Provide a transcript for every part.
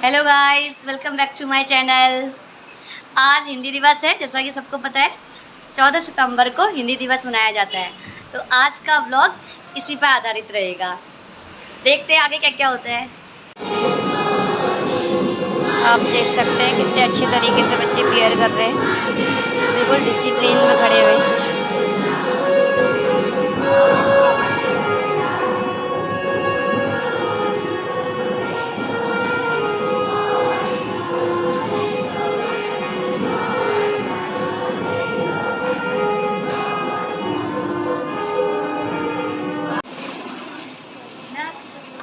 Hello guys, welcome back to my channel. आज हिंदी दिवस है, जैसा कि सबको पता है 14 सितंबर को हिंदी दिवस मनाया जाता है। तो आज का व्लॉग इसी पर आधारित रहेगा। देखते हैं आगे क्या क्या होता है। आप देख सकते हैं कितने अच्छे तरीके से बच्चे प्रेयर कर रहे हैं, बिल्कुल डिसिप्लिन में खड़े हुए।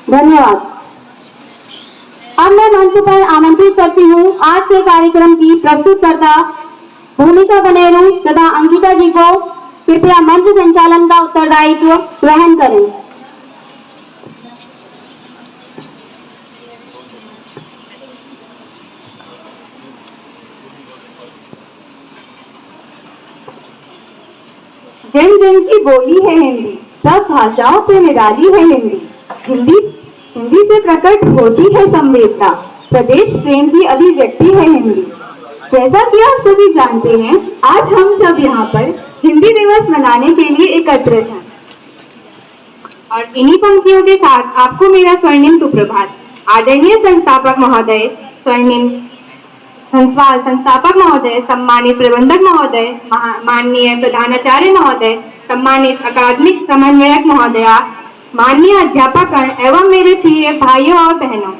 धन्यवाद। अब मैं मंच पर आमंत्रित करती हूँ आज के कार्यक्रम की प्रस्तुतकर्ता भूमिका बनेरू तथा अंकिता जी को कृपया मंच संचालन का उत्तरदायित्व ग्रहण करें। जिन जिन की बोली है हिंदी, सब भाषाओं से निराली है हिंदी। हिंदी से प्रकट होती है संवेदना, स्वदेश प्रेम की अभिव्यक्ति है हिंदी। जैसा कि आप सभी जानते हैं, आज हम सब यहाँ पर हिंदी दिवस मनाने के लिए एकत्रित हैं। और इन्हीं पंक्तियों के साथ आपको मेरा स्वर्णिम सुप्रभात। आदरणीय संस्थापक महोदय, स्वर्णिम संस्थापक महोदय, सम्मानित प्रबंधक महोदय, माननीय प्रधानाचार्य महोदय, सम्मानित अकादमिक समन्वयक महोदया, माननीय अध्यापकगण एवं मेरे प्रिय भाइयों और बहनों,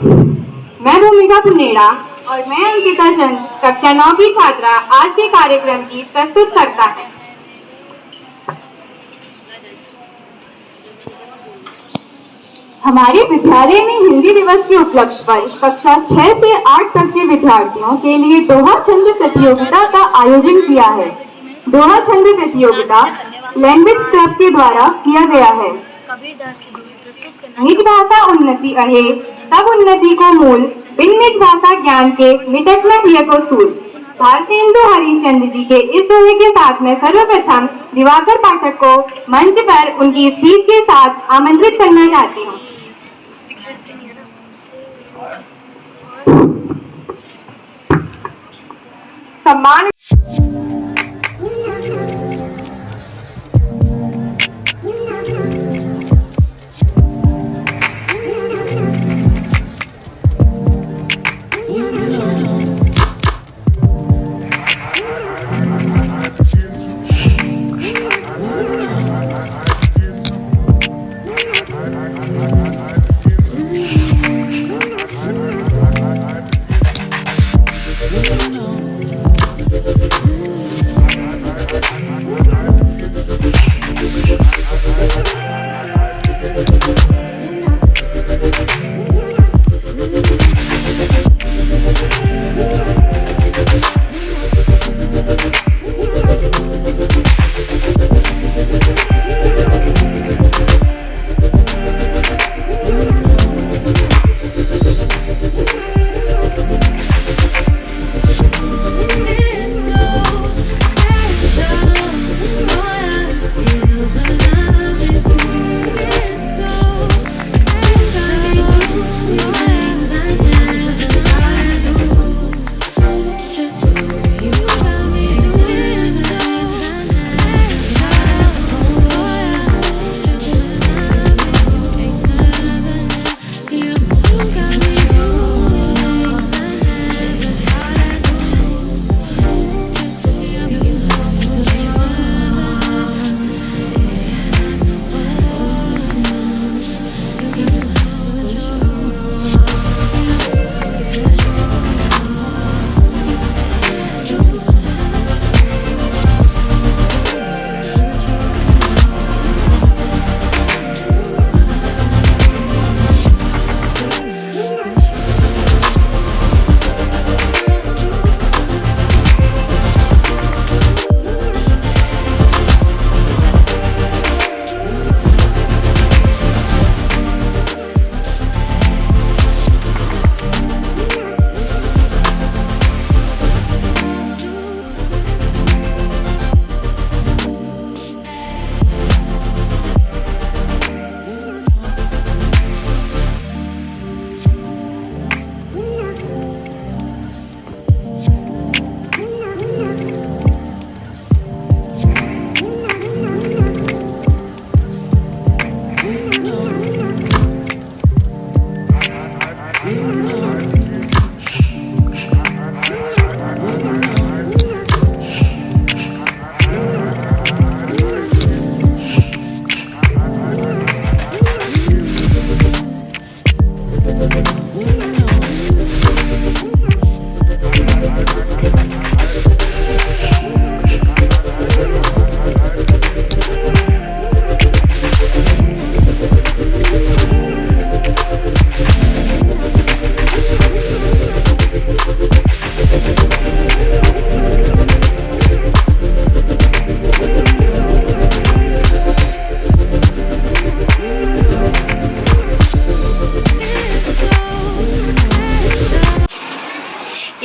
मैं भूमिका पुनेड़ा और मैं अंकिता चंद, कक्षा 9 की छात्रा, आज के कार्यक्रम की प्रस्तुत करता है। हमारे विद्यालय ने हिंदी दिवस के उपलक्ष्य पर कक्षा 6 से 8 तक के विद्यार्थियों के लिए दोहा छंद प्रतियोगिता का आयोजन किया है। दोहा छंद प्रतियोगिता लैंग्वेज क्लब के द्वारा किया गया है। निज भाषा उन्नति अहे, सब उन्नति को मूल, बिन निज भाषा ज्ञान के मिटत न हिय को सूल। भारतेंदु हरिश्चंद्र जी के इस दोहे के साथ में सर्वप्रथम दिवाकर पाठक को मंच पर उनकी स्पीच के साथ आमंत्रित करना चाहती हूँ। सम्मान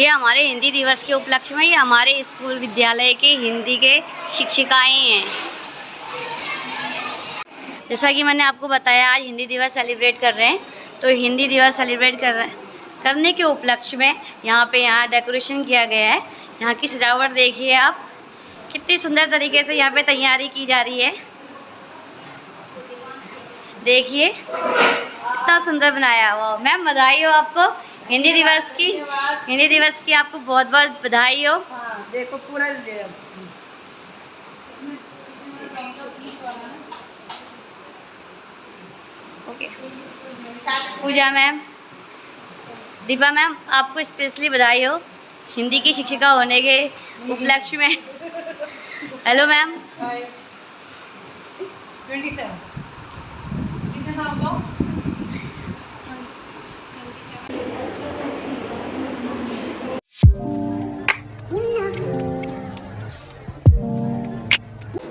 ये हमारे हिंदी दिवस के उपलक्ष्य में ये हमारे स्कूल विद्यालय के हिंदी के शिक्षिकाएं हैं। जैसा कि मैंने आपको बताया आज हिंदी दिवस सेलिब्रेट कर रहे हैं, तो हिंदी दिवस सेलिब्रेट करने के उपलक्ष्य में यहाँ डेकोरेशन किया गया है। यहाँ की सजावट देखिए आप, कितनी सुंदर तरीके से यहाँ पे तैयारी की जा रही है। देखिए कितना सुंदर बनाया हुआ। मैम बधाई हो आपको हिंदी दिवस की। हिंदी दिवस की आपको बहुत बहुत बधाई हो। हाँ, देखो पूरा ओके पूजा मैम, दीपा मैम, आपको स्पेशली बधाई हो हिंदी की शिक्षिका होने के उपलक्ष्य में। Hello ma'am. 27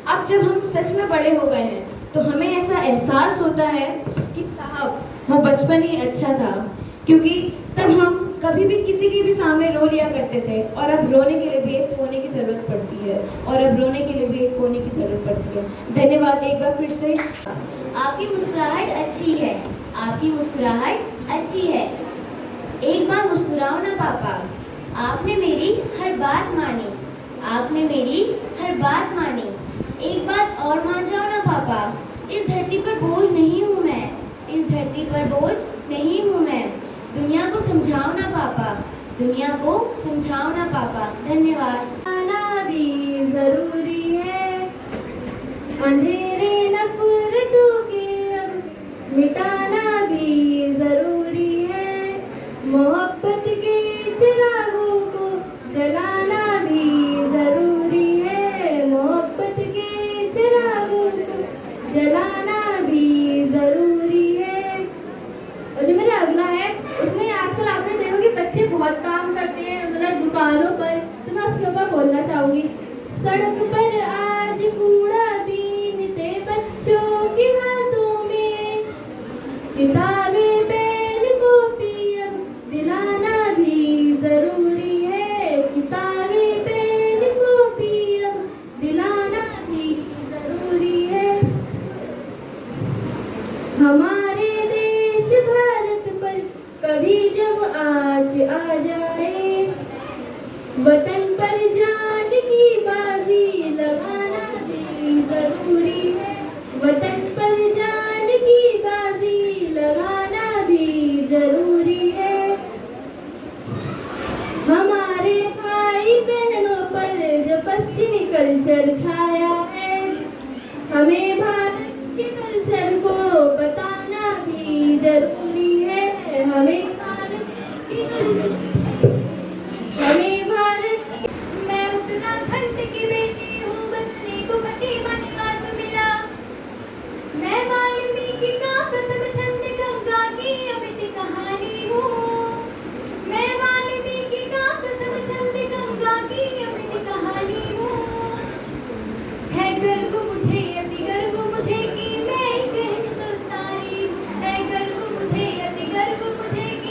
अब जब हम सच में बड़े हो गए हैं तो हमें ऐसा एहसास होता है कि साहब वो बचपन ही अच्छा था, क्योंकि तब हम कभी भी किसी के भी सामने रो लिया करते थे और अब रोने के लिए भी एक कोने की ज़रूरत पड़ती है, और अब रोने के लिए भी एक कोने की ज़रूरत पड़ती है। धन्यवाद एक बार फिर से। आपकी मुस्कुराहट अच्छी है, आपकी मुस्कुराहट अच्छी है। एक बार मुस्कुराओ ना पापा, आपने मेरी हर बात मानी, आपने मेरी हर बात मानी। एक बात और मान जाओ ना पापा, इस धरती पर बोझ नहीं हूँ मैं, इस धरती पर बोझ नहीं हूँ मैं। दुनिया को समझाओ ना पापा, दुनिया को समझाओ ना पापा। धन्यवाद। आना भी ज़रूरी है, अंधेरे नफरतों के रंग मिटाना भी ज़रूरी है, मोहब्बत के चिरागों को जलाना भी ज़रूरी है, मोहब्बत के चिरागों को जलाना भी ज़रूरी है। और जो मेरा अगला है उसमें आजकल आपने देखा कि बच्चे बहुत काम करते हैं, मतलब दुकानों पर, तो मैं उसके ऊपर बोलना चाहूँगी। सड़क पर आज कूड़ा बीनते बच्चों के हाथों में, किताबें पेन कॉपी अब दिलाना भी ज़रूरी है, किताबें पेन कॉपी अब दिलाना भी ज़रूरी है। हमारे देश भारत पर कभी जब आज आ जाए, वतन पर जान की बाजी लगाना भी ज़रूरी है, वतन पर जान की बाजी लगाना भी ज़रूरी है। हमारे भाई बहनों पर जो पश्चिमी कल्चर छाया है, हमें भारत के कल्चर को बताना भी ज़रूरी है, हमें भारत के मैं उत्तराखंड की बेटी हूँ, बसने को पति निवास मिला। मैं वाल्मीकि का प्रथम छंद गंगा की अमिट कहानी हूँ, मैं वाल्मीकि का प्रथम छंद गंगा की अमिट कहानी हूँ। है गर्व मुझे, अति गर्व मुझे कि मैं एक हिंदुस्तानी हूँ, है गर्व मुझे, अति गर्व मुझे कि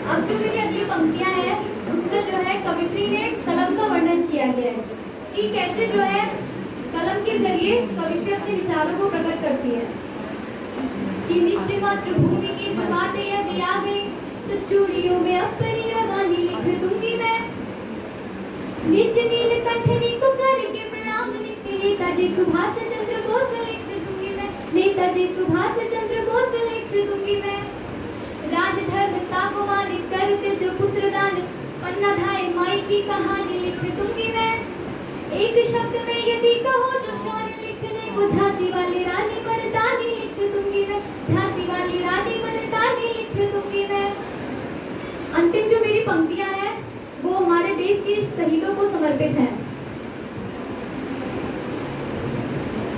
अब जो मेरी अगली पंक्तियां हैं उसमें जो है कवित्री ने कलम का वर्णन किया गया है कि कैसे जो है कलम के जरिए कवित्री अपने विचारों को प्रकट करती है कि नीचे मातृभूमि की जो बातें यदि आ गई तो चूड़ियों में अपनी रवानी लिख दूंगी मैं। नीचे नीलकंठनी को करके प्रणाम लिखती नेताजी सुभाष चंद्र बोस लिख दूंगी मैं। नेताजी सुभाष चंद्र बोस लिख दूंगी मैं। राजधर्मता को मानित करते जो पुत्रदान पन्ना धाय माई की कहानी लिख दूंगी मैं। एक शब्द में यदि कहो जो शौर्य लिखने को झांसी वाली रानी मर्दानी लिख दूंगी मैं। झांसी वाली रानी मर्दानी लिख दूंगी मैं। अंतिम जो मेरी पंक्तियां हैं वो हमारे देश के शहीदों को समर्पित है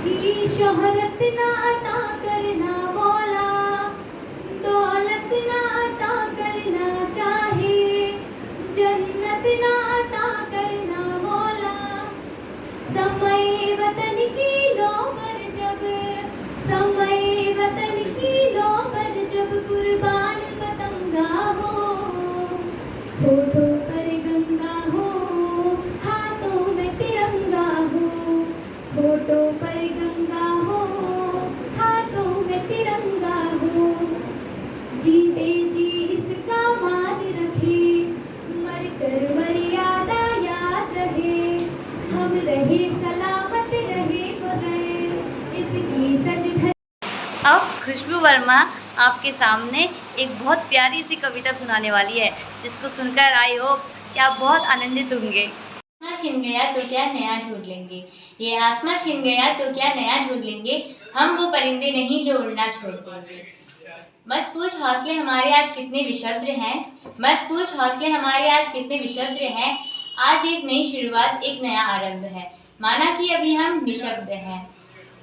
कि शोहरत ना अता करना मौला, दौलत ना अता करना चाहे, जन्नत ना अता करना मौला, समय वतन की लो पर जब, समय वतन की लो पर जब कुर्बान पतंगा हो, होठों पर गंगा हो, हाथों में तिरंगा हो, होठों पर गंगा हो, हाथों में तिरंगा हो, जीते जी इसका मान रखे, मरकर मर्यादा याद रहे, हम रहे सलामत रहे बगैर इसकी सज धज। अब खुशबू वर्मा आपके सामने एक बहुत प्यारी सी कविता सुनाने वाली है, जिसको सुनकर आई होप कि आप बहुत आनंदित होंगे। आसमां छिन गया तो क्या नया ढूंढ लेंगे, ये आसमां छिन गया तो क्या नया ढूंढ लेंगे, हम वो परिंदे नहीं जो उड़ना छोड़ देंगे। मत पूछ हौसले हमारे आज कितने विषुद्र हैं, मत पूछ हौसले हमारे आज कितने विषुद्र हैं, आज एक नई शुरुआत एक नया आरंभ है, माना कि अभी हम निशब्द हैं।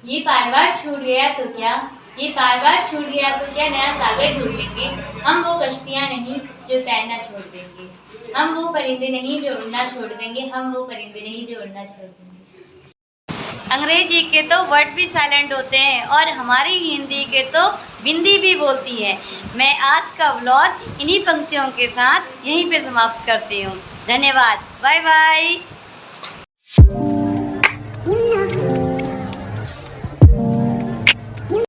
ये पारवार छूट गया तो क्या, ये पारवार छूट गया तो क्या नया सागर ढूंढ लेंगे, हम वो कश्तियाँ नहीं जो तैरना छोड़ देंगे, हम वो परिंदे नहीं जो उड़ना छोड़ देंगे, हम वो परिंदे नहीं जो उड़ना छोड़ देंगे। अंग्रेजी के तो वर्ड भी साइलेंट होते हैं और हमारी हिंदी के तो बिंदी भी बोलती है। मैं आज का व्लॉग इन्हीं पंक्तियों के साथ यहीं पे समाप्त करती हूँ। धन्यवाद, बाय बाय।